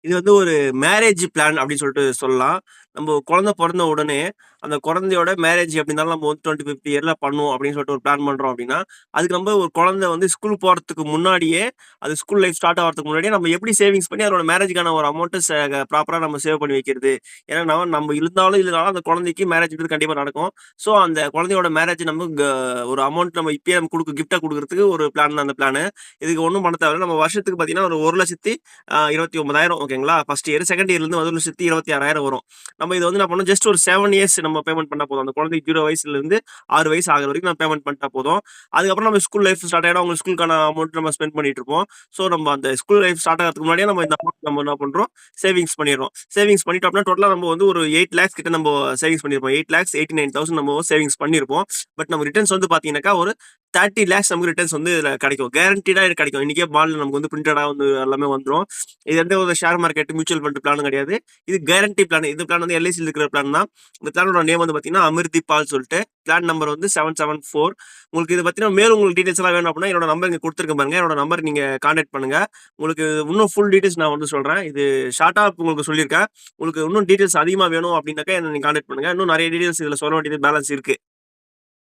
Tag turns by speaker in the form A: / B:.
A: இது வந்து ஒரு மேரேஜ் பிளான் அப்படின்னு சொல்லிட்டு சொல்லலாம். நம்ம குழந்தை பொறந்த உடனே, அந்த குழந்தையோட மேரேஜ் எப்படி இருந்தாலும் நம்ம வந்து 20, 50 இயர்ல பண்ணுவோம் அப்படின்னு சொல்லிட்டு ஒரு பிளான் பண்றோம் அப்படின்னா, அதுக்கு நம்ம ஒரு குழந்தை வந்து ஸ்கூல் போறதுக்கு முன்னாடியே, அது ஸ்கூல் லைஃப் ஸ்டார்ட் ஆவறதுக்கு முன்னாடியே நம்ம எப்படி சேவிங்ஸ் பண்ணி அதோட மேரேஜ்க்கான ஒரு அமௌண்ட்ட ப்ராப்பரா நம்ம சேவ் பண்ணி வைக்கிறது. ஏன்னா நம்ம இருந்தாலும் இல்லனாலும் அந்த குழந்தைக்கு மேரேஜ்ன்றது கண்டிப்பா நடக்கும். ஸோ அந்த குழந்தையோட மேரேஜ் நம்ம ஒரு அமௌண்ட் நம்ம இப்பயே நம்ம கிஃப்ட்டா குடுக்குறதுக்கு ஒரு பிளான் தான் அந்த பிளானு. இதுக்கு ஒண்ணும் பண்ண தேவையில்ல. நம்ம வருஷத்துக்கு பார்த்தீங்கன்னா, ஒரு 1,29,000 ஓகேங்களா? First year. செகண்ட் இயர்லேருந்து 1,26,000 வரும். நம்ம இத வந்து என்ன பண்ணணும், ஜஸ்ட் ஒரு 7 இயர்ஸ் நம்ம பேமெண்ட் பண்ணா போதும். அந்த குழந்தைக்கு 0 வயசுலேருந்து 6 வயசு ஆகுற வரைக்கும் நம்ம பேமெண்ட் பண்ணிட்டா போதும். அதுக்கப்புறம் நம்ம ஸ்கூல் லைஃப் ஸ்டார்ட் ஆயிடும். அவங்க ஸ்கூலுக்கான அமௌண்ட் நம்ம ஸ்பெண்ட் பண்ணிட்டு இருப்போம். ஸோ நம்ம அந்த ஸ்கூல் லைஃப் ஸ்டார்ட் ஆகறதுக்கு முன்னாடியே நம்ம இந்த அமௌண்ட் நம்ம என்ன பண்றோம், சேவிங்ஸ் பண்ணிடுறோம். சேவிங்ஸ் பண்ணிட்டோம் அப்படின்னா, டோட்டலா நம்ம வந்து ஒரு 8 லேக்ஸ் கிட்ட நம்ம சேவிங்ஸ் பண்ணியிருப்போம். 8,89,000 நம்ம சேவிங்ஸ் பண்ணியிருப்போம். பட் நம்ம ரிட்டர்ன்ஸ் வந்து பார்த்தீங்கன்னாக்கா, ஒரு 30 லேக்ஸ் நமக்கு ரிட்டர்ன்ஸ் வந்து இதுல கிடைக்கும். கேரண்டீடா இது கிடைக்கும். இன்னைக்கே பாண்ட்ல நமக்கு வந்து பிரிண்டடா வந்து எல்லாமே வந்துரும். இது எந்த ஒரு ஷேர் மார்க்கெட், மியூச்சுவல் ஃபண்ட் பிளானும் கிடையாது. இது கேரண்டி பிளான். இந்த பிளான் வந்து எல்ஐசில இருக்கிற பிளான் தான். இந்த பிளானோட நேம் வந்து பார்த்தீங்கன்னா, அமிர்திபால் சொல்லிட்டு. பிளான் நம்பர் வந்து 774. உங்களுக்கு இத பத்தின மேலும் உங்களுக்கு டீடைல்ஸ் எல்லாம் வேணும் அப்படின்னா, என்னோட நம்பர் இங்க குடுத்துருக்கேன் பாருங்க. என்னோட நம்பர் நீங்க கான்டாக்ட் பண்ணுங்க. உங்களுக்கு இன்னும் ஃபுல் டீடைல்ஸ் நான் வந்து சொல்றேன். இது ஷார்ட்டா உங்களுக்கு சொல்லியிருக்கேன். உங்களுக்கு இன்னும் டீடைல்ஸ் அதிகமா வேணும் அப்படின்னாக்கா என்ன நீங்க கான்டாக்ட் பண்ணுங்க. இன்னும் நெறைய டீடைல்ஸ் இதுல சொல்ல வேண்டியது பேலன்ஸ் இருக்கு.